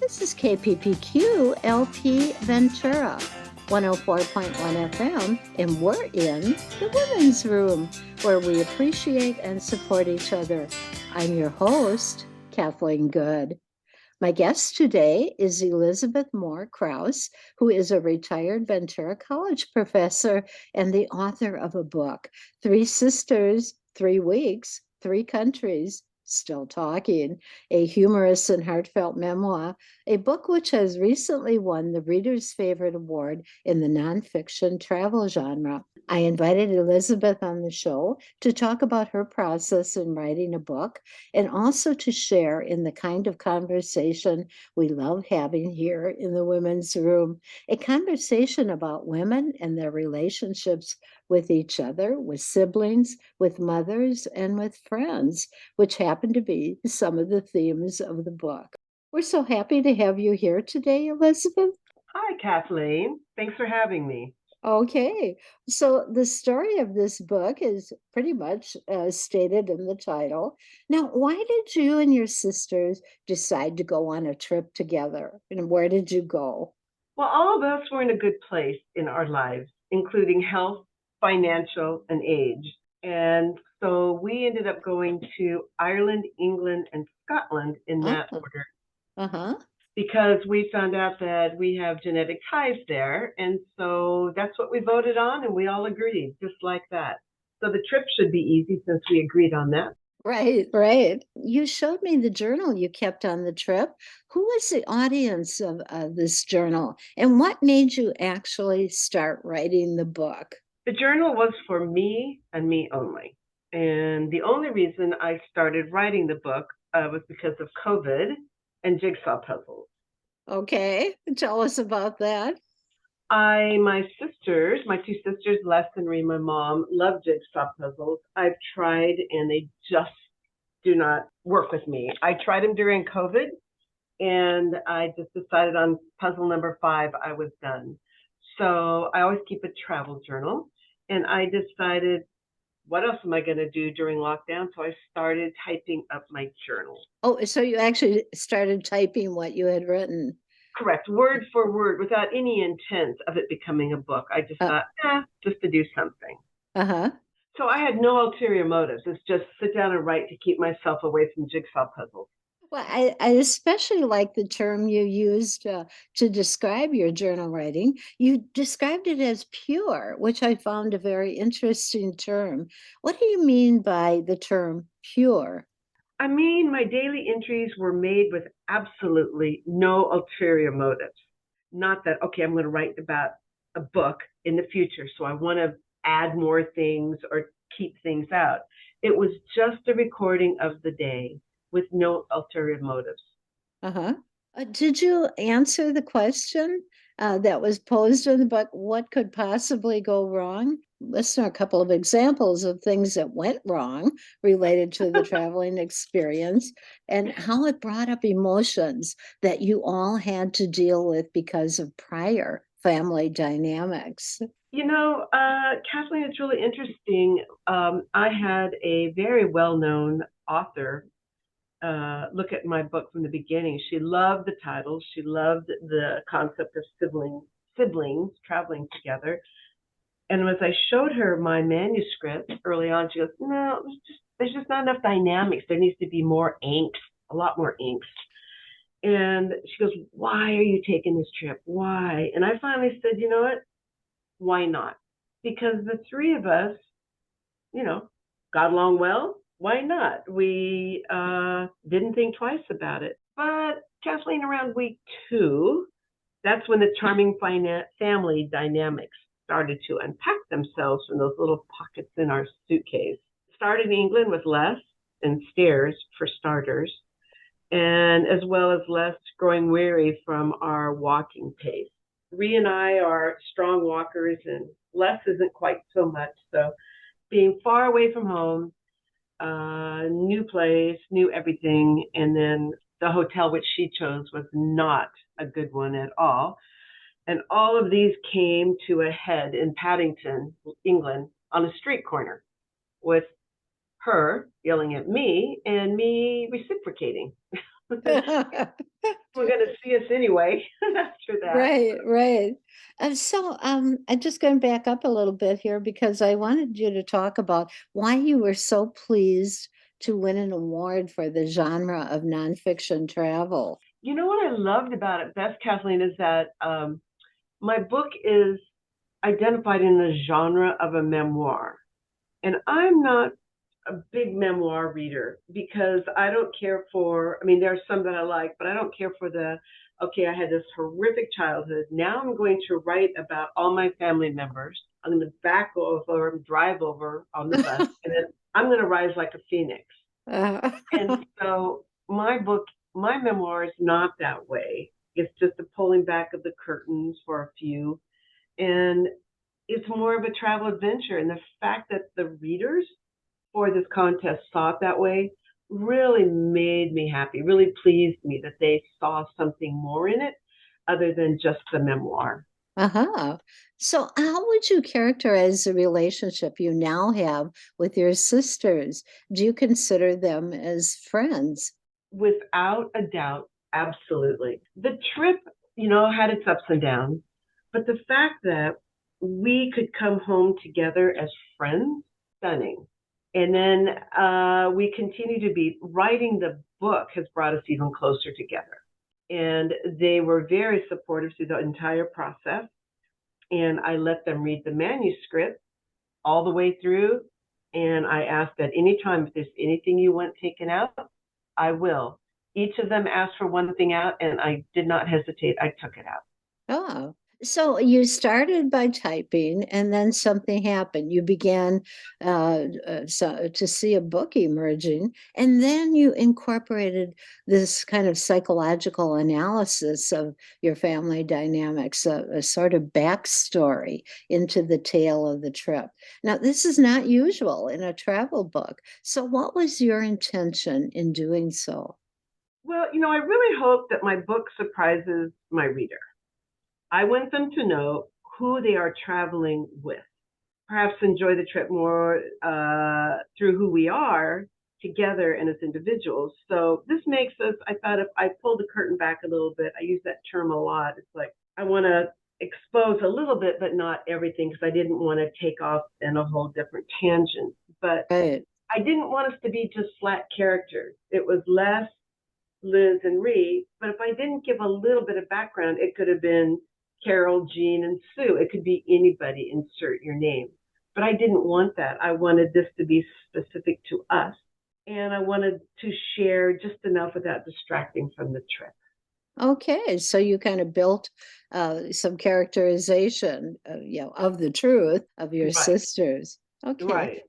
This is KPPQ LP Ventura, 104.1 FM, and we're in the women's room where we appreciate and support each other. I'm your host, Kathleen Good. My guest today is Elizabeth Moore Kraus, who is a retired Ventura College professor and the author of a book, Three Sisters, 3 Weeks, Three Countries, Still Talking, a humorous and heartfelt memoir, a book which has recently won the Reader's Favorite Award in the nonfiction travel genre. I invited Elizabeth on the show to talk about her process in writing a book and also to share in the kind of conversation we love having here in the women's room, a conversation about women and their relationships with each other, with siblings, with mothers, and with friends, which happen to be some of the themes of the book. We're so happy to have you here today, Elizabeth. Hi, Kathleen. Thanks for having me. Okay, so the story of this book is pretty much stated in the title. Now, why did you and your sisters decide to go on a trip together? And where did you go? Well, all of us were in a good place in our lives, including health, financial, and age. And so we ended up going to Ireland, England, and Scotland in Oh, that order uh-huh. because we found out that we have genetic ties there. And so that's what we voted on, and we all agreed, just like that. So the trip should be easy since we agreed on that. Right, right. You showed me the journal you kept on the trip. Who was the audience of this journal, and what made you actually start writing the book? The journal was for me and me only. And the only reason I started writing the book was because of COVID and jigsaw puzzles. Okay, tell us about that. My two sisters, Les and Ree, my mom, love jigsaw puzzles. I've tried and they just do not work with me. I tried them during COVID and I just decided on puzzle number 5, I was done. So I always keep a travel journal and I decided what else am I going to do during lockdown? So I started typing up my journal. Oh, so you actually started typing what you had written. Correct, word for word, without any intent of it becoming a book. I just Uh, thought, just to do something. uh-huh. So I had no ulterior motives. It's just sit down and write to keep myself away from jigsaw puzzles. Well, I especially like the term you used to describe your journal writing. You described it as pure, which I found a very interesting term. What do you mean by the term pure? I mean, my daily entries were made with absolutely no ulterior motives. Not that, okay, I'm going to write about a book in the future, so I want to add more things or keep things out. It was just a recording of the day with no ulterior motives. Uh-huh. Did you answer the question that was posed in the book? What could possibly go wrong? Listen to a couple of examples of things that went wrong related to the traveling experience and how it brought up emotions that you all had to deal with because of prior family dynamics. Kathleen, it's really interesting. I had a very well known author look at my book from the beginning. She loved the title. She loved the concept of siblings traveling together. And as I showed her my manuscript early on, she goes, "No, there's just not enough dynamics. There needs to be more angst, a lot more angst." And she goes, "Why are you taking this trip? Why?" And I finally said, "You know what? Why not? Because the three of us, you know, got along well. Why not? We didn't think twice about it." But Kathleen, around week 2, that's when the charming family dynamics started to unpack themselves from those little pockets in our suitcase. Started in England with Les and stairs for starters, and as well as Les growing weary from our walking pace. Ree and I are strong walkers, and Les isn't quite so much. So being far away from home, new place, new everything, and then the hotel which she chose was not a good one at all. And all of these came to a head in Paddington, England, on a street corner with her yelling at me and me reciprocating. We're going to see us anyway after that. Right, right. I'm just going to back up a little bit here because I wanted you to talk about why you were so pleased to win an award for the genre of nonfiction travel. You know what I loved about it best, Kathleen, is that my book is identified in the genre of a memoir. And I'm not a big memoir reader because I don't care for, I mean, there are some that I like, but I don't care for okay, I had this horrific childhood. Now I'm going to write about all my family members. I'm going to back over and drive over on the bus, and then I'm going to rise like a phoenix. Uh, And so my book, my memoir is not that way. It's just a pulling back of the curtains for a few. And it's more of a travel adventure. And the fact that the readers for this contest saw it that way really made me happy, really pleased me that they saw something more in it other than just the memoir. uh-huh. So how would you characterize the relationship you now have with your sisters? Do you consider them as friends? Without a doubt, absolutely. The trip, had its ups and downs, but the fact that we could come home together as friends, stunning. And then we continue to be writing the book has brought us even closer together. And they were very supportive through the entire process. And I let them read the manuscript all the way through. And I asked at any time if there's anything you want taken out, I will. Each of them asked for one thing out, and I did not hesitate. I took it out. Oh, so you started by typing and then something happened. You began to see a book emerging, and then you incorporated this kind of psychological analysis of your family dynamics, a sort of backstory into the tale of the trip. Now, this is not usual in a travel book. So, what was your intention in doing so? Well, I really hope that my book surprises my reader. I want them to know who they are traveling with, perhaps enjoy the trip more through who we are together and as individuals. So this makes us, I thought if I pull the curtain back a little bit, I use that term a lot. It's like I want to expose a little bit, but not everything, because I didn't want to take off in a whole different tangent. But Right. I didn't want us to be just flat characters. It was Les, Liz, and Ree. But if I didn't give a little bit of background, it could have been Carol, Jean, and Sue. It could be anybody, insert your name. But I didn't want that. I wanted this to be specific to us. And I wanted to share just enough without distracting from the trip. Okay, so you kind of built some characterization, of the truth of your Right, sisters. Okay. right.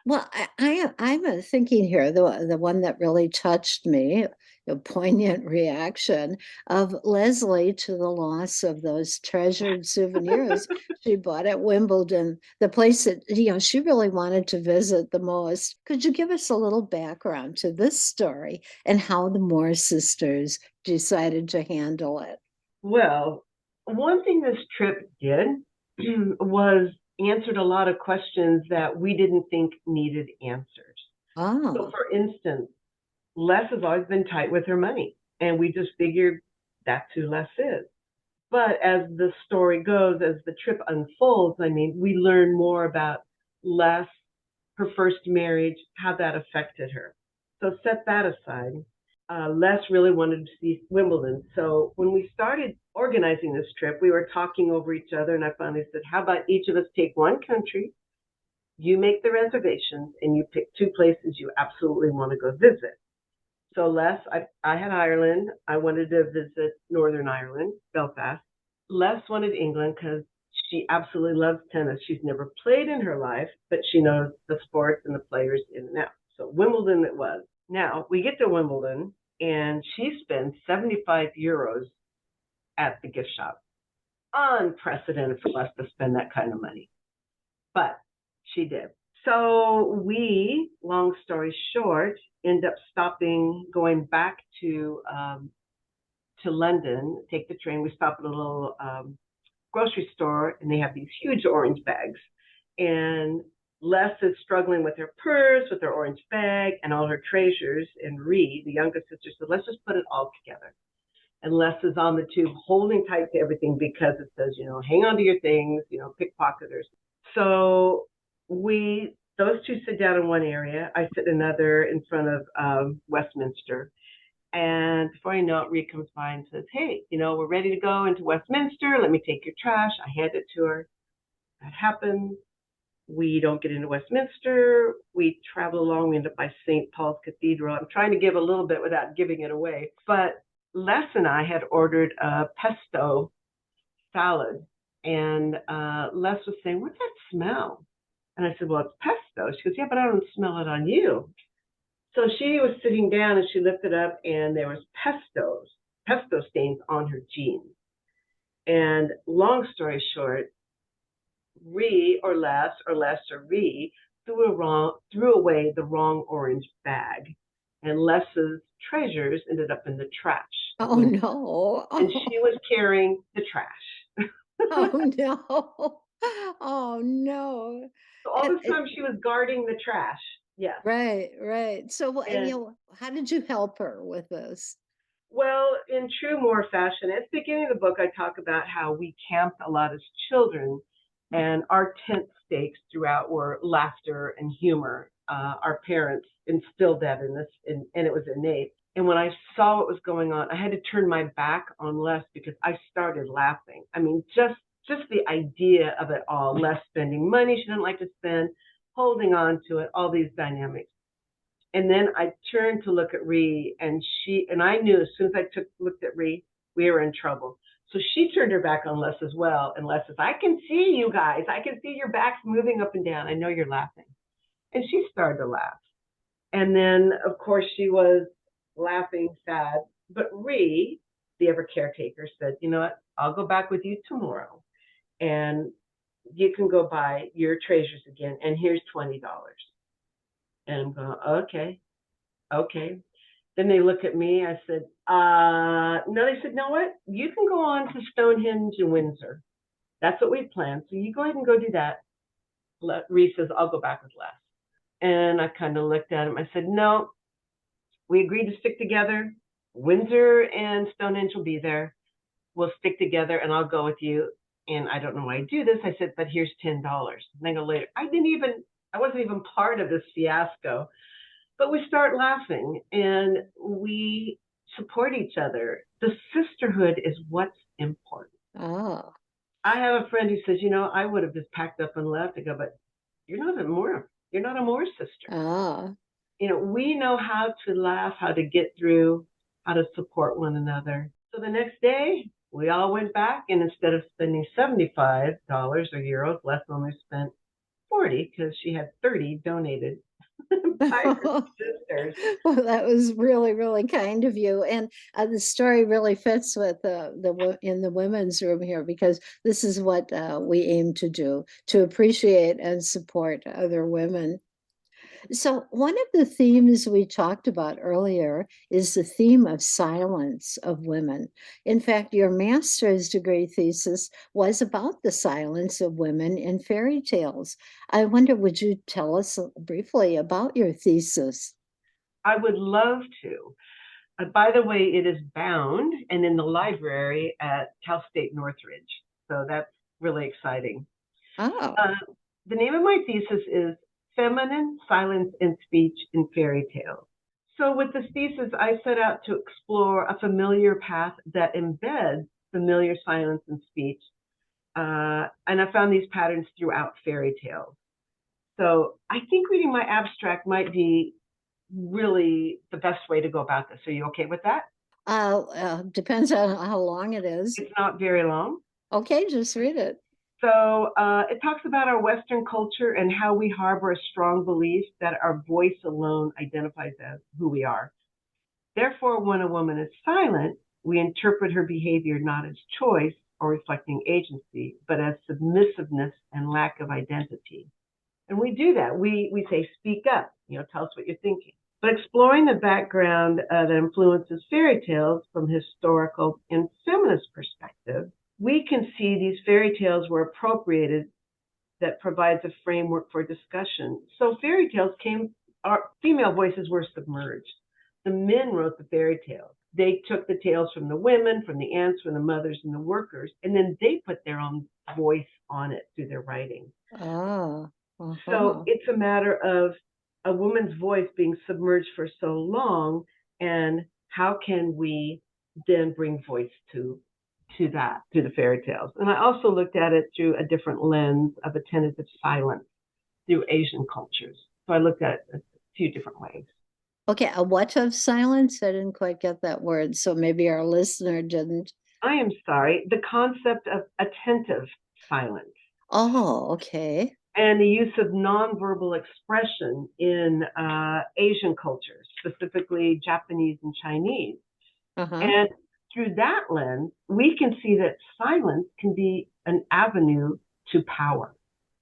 Well, I'm thinking here, the one that really touched me, a poignant reaction of Leslie to the loss of those treasured souvenirs she bought at Wimbledon, the place that, she really wanted to visit the most. Could you give us a little background to this story and how the Moore sisters decided to handle it? Well, one thing this trip did was answered a lot of questions that we didn't think needed answers. So, Oh, for instance, Les has always been tight with her money, and we just figured that's who Les is. But as the story goes, as the trip unfolds, I mean, we learn more about Les, her first marriage, how that affected her. So set that aside. Les really wanted to see Wimbledon. So when we started organizing this trip, we were talking over each other, and I finally said, how about each of us take one country, you make the reservations, and you pick two places you absolutely want to go visit. So Les, I had Ireland. I wanted to visit Northern Ireland, Belfast. Les wanted England because she absolutely loves tennis. She's never played in her life, but she knows the sports and the players in and out. So Wimbledon it was. Now we get to Wimbledon, and she spends 75 euros at the gift shop. Unprecedented for us to spend that kind of money, but she did. So we, long story short, end up stopping, going back to London, take the train. We stop at a little grocery store, and they have these huge orange bags. And Les is struggling with her purse, with her orange bag, and all her treasures. And Ree, the younger sister, said, let's just put it all together. And Les is on the tube holding tight to everything because it says, hang on to your things, pickpocketers. So those two sit down in one area. I sit in another in front of Westminster. And before I know it, Ree comes by and says, hey, we're ready to go into Westminster. Let me take your trash. I hand it to her. That happens. We don't get into Westminster. We travel along. We end up by St. Paul's Cathedral. I'm trying to give a little bit without giving it away. But Les and I had ordered a pesto salad. And Les was saying, what's that smell? And I said, well, it's pesto. She goes, yeah, but I don't smell it on you. So she was sitting down and she lifted up and there was pesto stains on her jeans. And long story short, Ree or Les or Ree threw away the wrong orange bag, and Les's treasures ended up in the trash. Oh no! And she was carrying the trash. Oh no! Oh no! So all this time she was guarding the trash. Yeah. Right. So, how did you help her with this? Well, in true Moore fashion, at the beginning of the book, I talk about how we camped a lot as children, and our tent stakes throughout were laughter and humor. Our parents instilled that in us, and it was innate. And when I saw what was going on, I had to turn my back on Les because I started laughing. I mean, just the idea of it all, Les spending money she didn't like to spend, holding on to it, all these dynamics. And then I turned to look at Ree, and I knew as soon as I looked at Ree, we were in trouble. So she turned her back on Les as well. And Les says, I can see you guys. I can see your backs moving up and down. I know you're laughing. And she started to laugh. And then, of course, she was laughing sad. But Ree, the ever caretaker, said, you know what? I'll go back with you tomorrow. And you can go buy your treasures again. And here's $20. And I'm going, okay. Then they look at me. I said, no. They said, no, what? You can go on to Stonehenge and Windsor. That's what we planned. So you go ahead and go do that. Ree says, I'll go back with Les. And I kind of looked at him. I said, no, we agreed to stick together. Windsor and Stonehenge will be there. We'll stick together and I'll go with you. And I don't know why I do this. I said, but here's $10. And then go later. I wasn't even part of this fiasco, but we start laughing and we support each other. The sisterhood is what's important. Oh. I have a friend who says, I would have just packed up and left. I go, but you're not a Moore sister. Oh. We know how to laugh, how to get through, how to support one another. So the next day, we all went back, and instead of spending $75 or euros, Les only spent 40 because she had 30 donated by her sisters. Well, that was really, really kind of you. And the story really fits with in the women's room here, because this is what we aim to do, to appreciate and support other women. So one of the themes we talked about earlier is the theme of silence of women. In fact, your master's degree thesis was about the silence of women in fairy tales. I wonder, would you tell us briefly about your thesis? I would love to. By the way, it is bound and in the library at Cal State Northridge. So that's really exciting. Oh. The name of my thesis is Feminine Silence and Speech in Fairy Tales. So with this thesis, I set out to explore a familiar path that embeds familiar silence and speech. And I found these patterns throughout fairy tales. So I think reading my abstract might be really the best way to go about this. Are you okay with that? Depends on how long it is. It's not very long. Okay, just read it. So it talks about our Western culture and how we harbor a strong belief that our voice alone identifies as who we are. Therefore, when a woman is silent, we interpret her behavior not as choice or reflecting agency, but as submissiveness and lack of identity. And we do that. We say, speak up, tell us what you're thinking. But exploring the background that influences fairy tales from historical and feminist perspective, we can see these fairy tales were appropriated that provides a framework for discussion. So fairy tales our female voices were submerged. The men wrote the fairy tales. They took the tales from the women, from the aunts, from the mothers, and the workers, and then they put their own voice on it through their writing. Ah, So it's a matter of a woman's voice being submerged for so long, and how can we then bring voice to that, to the fairy tales. And I also looked at it through a different lens of attentive silence through Asian cultures. So I looked at it a few different ways. Okay, a what of silence? I didn't quite get that word, so maybe our listener didn't. I am sorry, the concept of attentive silence. Oh, okay. And the use of nonverbal expression in Asian cultures, specifically Japanese and Chinese. And through that lens, we can see that silence can be an avenue to power.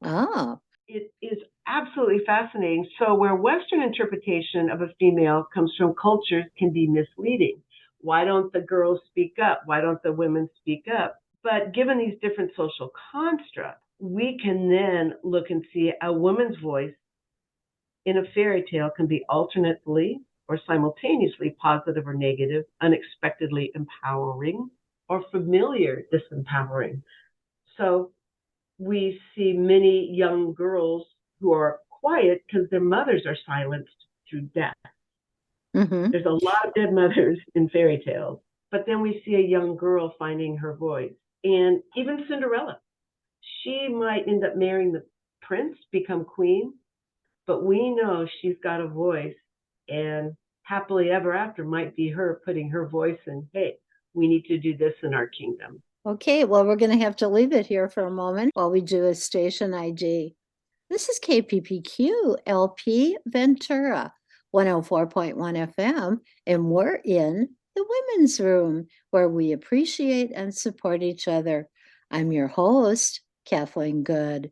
Oh. It is absolutely fascinating. So where Western interpretation of a female comes from cultures can be misleading. Why don't the girls speak up? Why don't the women speak up? But given these different social constructs, we can then look and see a woman's voice in a fairy tale can be alternately or simultaneously positive or negative, unexpectedly empowering, or familiar disempowering. So we see many young girls who are quiet because their mothers are silenced through death. There's a lot of dead mothers in fairy tales, but then we see a young girl finding her voice. And even Cinderella, she might end up marrying the prince, become queen, but we know she's got a voice, and happily ever after might be her putting her voice in, hey, we need to do this in our kingdom. Okay, well, we're going to have to leave it here for a moment while we do a station ID. This is KPPQ LP Ventura, 104.1 FM, and we're in the women's room where we appreciate and support each other. I'm your host, Kathleen Good.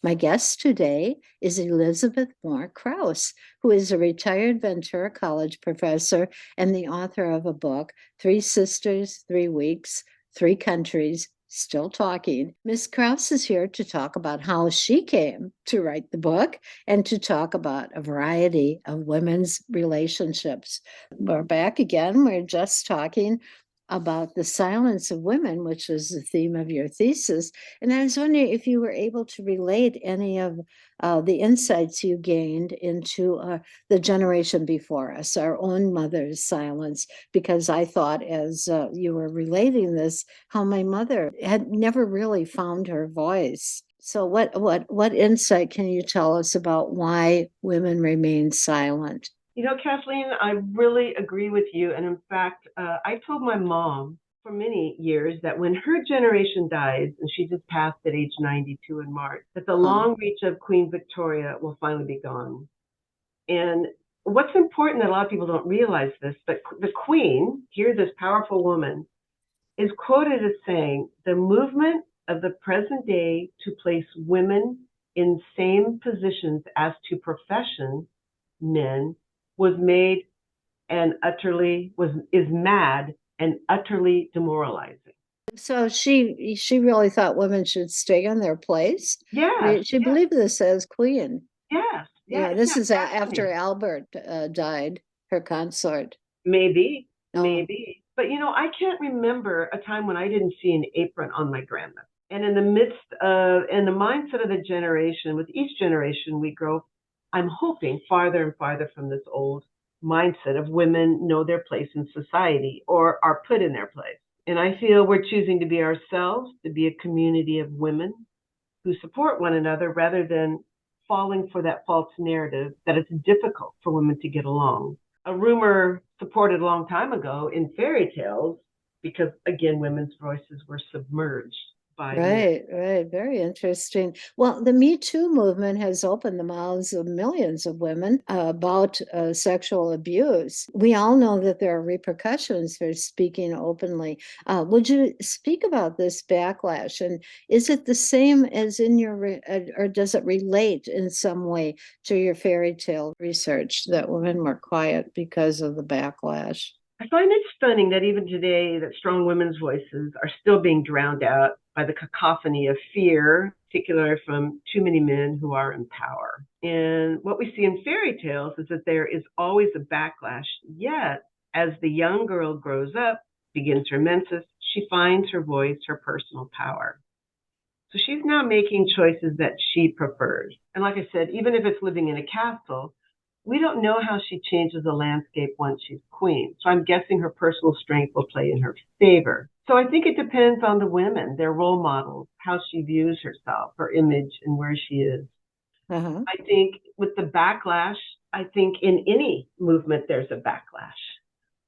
My guest today is Elizabeth Moore Kraus, who is a retired Ventura College professor and the author of a book, 3 Sisters, 3 Weeks, 3 Countries, Still Talking. Ms. Kraus is here to talk about how she came to write the book and to talk about a variety of women's relationships. We're back again. We're just talking about the silence of women, which was the theme of your thesis. And I was wondering if you were able to relate any of the insights you gained into the generation before us, our own mother's silence, because I thought as you were relating this, how my mother had never really found her voice. So what insight can you tell us about why women remain silent? You know, Kathleen, I really agree with you. And in fact, I told my mom for many years that when her generation dies, and she just passed at age 92 in March, that the long reach of Queen Victoria will finally be gone. And what's important that a lot of people don't realize this, but the Queen, here, this powerful woman, is quoted as saying, the movement of the present day to place women in same positions as to profession men was made and is mad and utterly demoralizing. So she really thought women should stay in their place. Yeah, she believed this as queen. Yes, yeah. This is after Albert died, her consort. Maybe. But you know, I can't remember a time when I didn't see an apron on my grandmother. And in the midst of, in the mindset of the generation, with each generation we grow, I'm hoping farther and farther from this old mindset of women know their place in society or are put in their place. And I feel we're choosing to be ourselves, to be a community of women who support one another rather than falling for that false narrative that it's difficult for women to get along. A rumor supported a long time ago in fairy tales because, again, women's voices were submerged. Right. Very interesting. Well, the Me Too movement has opened the mouths of millions of women about sexual abuse. We all know that there are repercussions for speaking openly. Would you speak about this backlash? And is it the same as in your, or does it relate in some way to your fairy tale research that women were quiet because of the backlash? I find it stunning that even today that strong women's voices are still being drowned out by the cacophony of fear, particularly from too many men who are in power. And what we see in fairy tales is that there is always a backlash. Yet, as the young girl grows up, begins her menses, she finds her voice, her personal power. So she's now making choices that she prefers. And like I said, even if it's living in a castle, we don't know how she changes the landscape once she's queen. So I'm guessing her personal strength will play in her favor. So I think it depends on the women, their role models, how she views herself, her image, and where she is. Uh-huh. I think with the backlash, I think in any movement there's a backlash.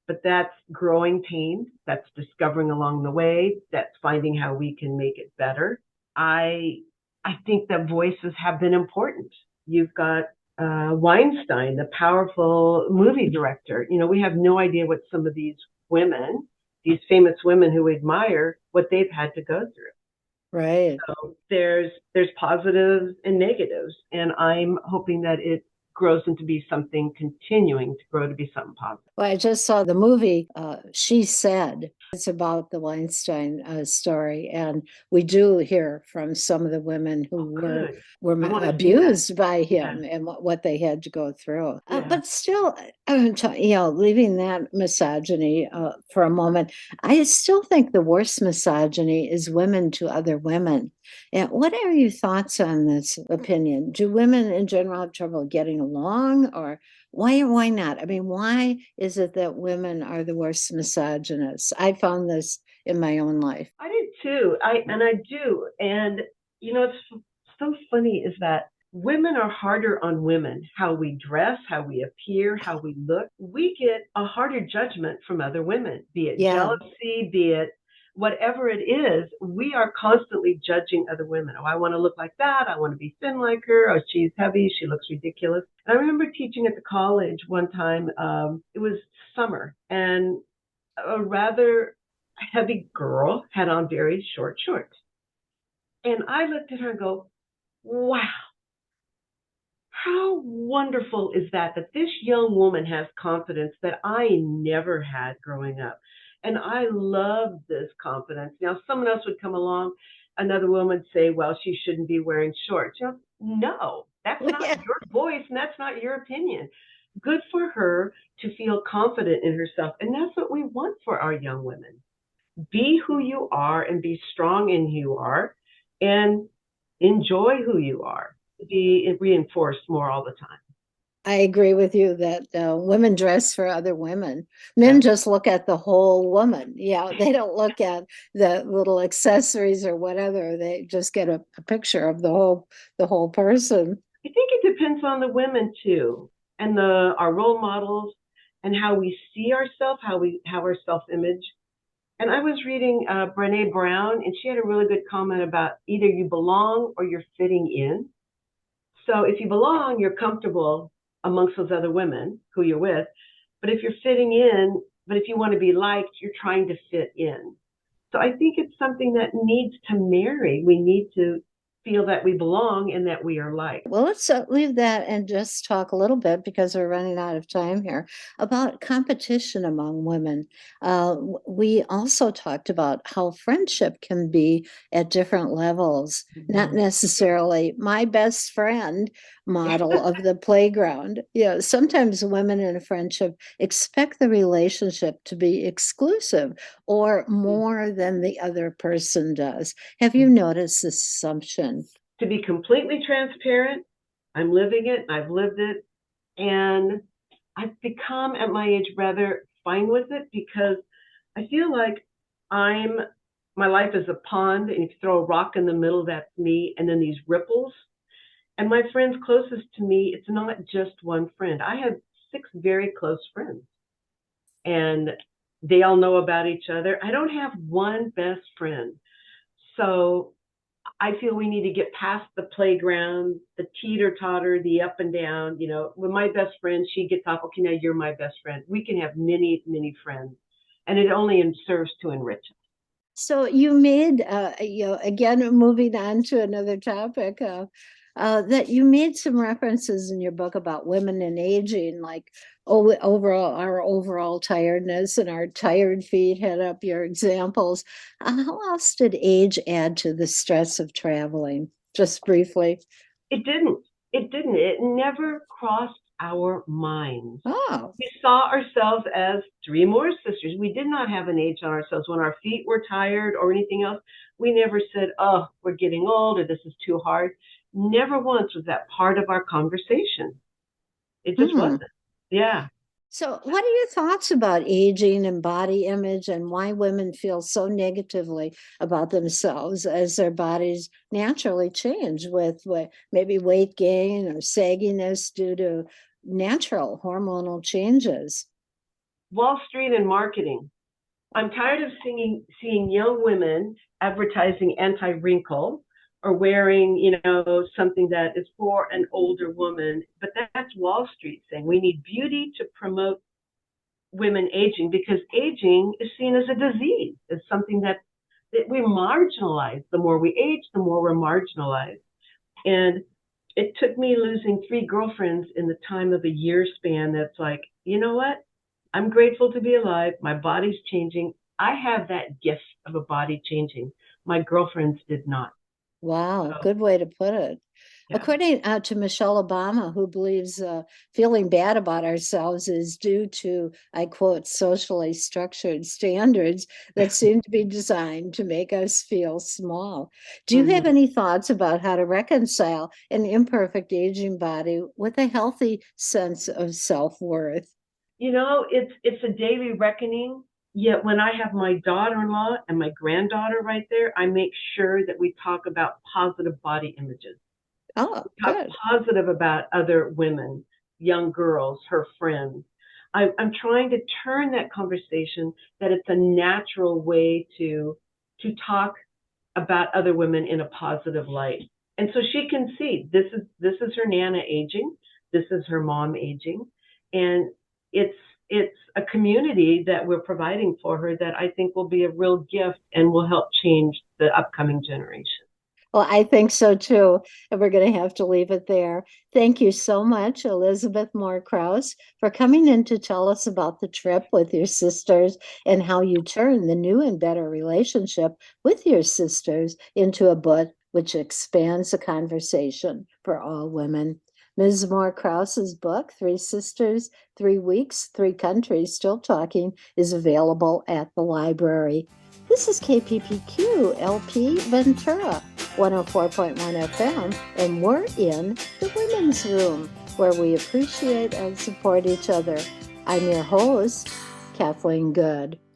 But that's growing pains, that's discovering along the way, that's finding how we can make it better. I I think that voices have been important. You've got Weinstein, the powerful movie director. You know, we have no idea what some of these women, these famous women who we admire, what they've had to go through. Right. So there's positives and negatives, and I'm hoping that it grows into be something continuing to grow to be something positive. Well, I just saw the movie, She Said. It's about the Weinstein story. And we do hear from some of the women who Oh, good. were I want to see that. abused by Yeah, him and what they had to go through. yeah. But still, leaving that misogyny for a moment, I still think the worst misogyny is women to other women. And what are your thoughts on this opinion? Do women in general have trouble getting along, or why not? I mean, why is it that women are the worst misogynists? I found this in my own life. I did too. I do. And you know, it's so funny is that women are harder on women. How we dress, how we appear, how we look. We get a harder judgment from other women, be it Yeah. jealousy, be it whatever it is. We are constantly judging other women. Oh, I want to look like that. I want to be thin like her. Oh, she's heavy. She looks ridiculous. And I remember teaching at the college one time. It was summer, and a rather heavy girl had on very short shorts. And I looked at her and go, wow, how wonderful is that, that this young woman has confidence that I never had growing up. And I love this confidence. Now, someone else would come along, another woman would say, well, she shouldn't be wearing shorts. You know, no, that's not Yeah. your voice and that's not your opinion. Good for her to feel confident in herself. And that's what we want for our young women. Be who you are and be strong in who you are and enjoy who you are. Be reinforced more all the time. I agree with you that women dress for other women. Men Yeah. just look at the whole woman. Yeah, they don't look at the little accessories or whatever. They just get a picture of the whole person. I think it depends on the women too, and our role models and how we see ourselves, how our self image. And I was reading Brene Brown, and she had a really good comment about either you belong or you're fitting in. So if you belong, you're comfortable amongst those other women who you're with. But if you're fitting in, but if you want to be liked, you're trying to fit in. So I think it's something that needs to marry. We need to feel that we belong and that we are liked. Well, let's leave that and just talk a little bit because we're running out of time here about competition among women. We also talked about how friendship can be at different levels, not Mm-hmm. necessarily my best friend model of the playground. Sometimes women in a friendship expect the relationship to be exclusive or more than the other person does. Have you noticed this assumption? To be completely transparent, I'm living it, I've lived it, and I've become at my age rather fine with it because I feel like I'm my life is a pond, and if you throw a rock in the middle, that's me, and then these ripples. And my friends closest to me, it's not just one friend. I have 6 very close friends, and they all know about each other. I don't have one best friend. So I feel we need to get past the playground, the teeter totter, the up and down. You know, with my best friend, she gets off, okay, now you're my best friend. We can have many, many friends, and it only serves to enrich us. So you made, again, moving on to another topic. that you made some references in your book about women and aging, like overall our overall tiredness and our tired feet had up your examples. How else did age add to the stress of traveling? Just briefly. It didn't. It didn't. It never crossed our minds. Oh. We saw ourselves as three more sisters. We did not have an age on ourselves. When our feet were tired or anything else, we never said, oh, we're getting old or this is too hard. Never once was that part of our conversation. It just Hmm. wasn't. Yeah. So, what are your thoughts about aging and body image and why women feel so negatively about themselves as their bodies naturally change with maybe weight gain or sagginess due to natural hormonal changes? Wall Street and marketing. I'm tired of seeing young women advertising anti-wrinkle or wearing, something that is for an older woman. But that's Wall Street saying we need beauty to promote women aging because aging is seen as a disease, as something that we marginalize. The more we age, the more we're marginalized. And it took me losing three girlfriends in the time of a year span. That's like, you know what? I'm grateful to be alive. My body's changing. I have that gift of a body changing. My girlfriends did not. Wow, So, good way to put it. yeah. According to Michelle Obama, who believes feeling bad about ourselves is due to, I quote, socially structured standards that seem to be designed to make us feel small. Do you have Mm-hmm. any thoughts about how to reconcile an imperfect aging body with a healthy sense of self-worth? It's a daily reckoning. Yet when I have my daughter-in-law and my granddaughter right there, I make sure that we talk about positive body images. Oh, We talk good. positive about other women, young girls, her friends. I'm trying to turn that conversation that it's a natural way to talk about other women in a positive light. And so she can see this is her nana aging, this is her mom aging, and it's it's a community that we're providing for her that I think will be a real gift and will help change the upcoming generation. Well, I think so too. And we're going to have to leave it there. Thank you so much, Elizabeth Moore Kraus, for coming in to tell us about the trip with your sisters and how you turn the new and better relationship with your sisters into a book which expands the conversation for all women. Ms. Moore Kraus's book, Three Sisters, 3 Weeks, 3 Countries, Still Talking, is available at the library. This is KPPQ LP Ventura. 104.1 FM, and we're in the women's room where we appreciate and support each other. I'm your host, Kathleen Good.